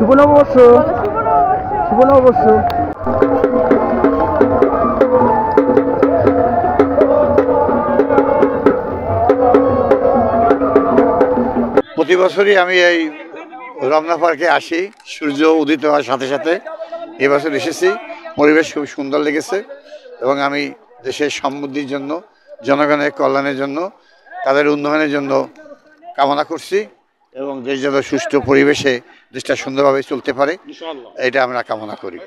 শুভ নববর্ষ। শুভ নববর্ষ। প্রতি বছরই আমি এই রমনা পার্কে আসি সূর্য উদিত হওয়ার সাথে সাথে। এবছর এসেছি, পরিবেশ খুব সুন্দর লেগেছে এবং আমি দেশের সমৃদ্ধির জন্য, জনগণের কল্যাণের জন্য, তাদের উন্নয়নের জন্য কামনা করছি এবং দেশ যেন সুষ্ঠু পরিবেশে দেশটা সুন্দরভাবে চলতে পারে এটা আমরা কামনা করি।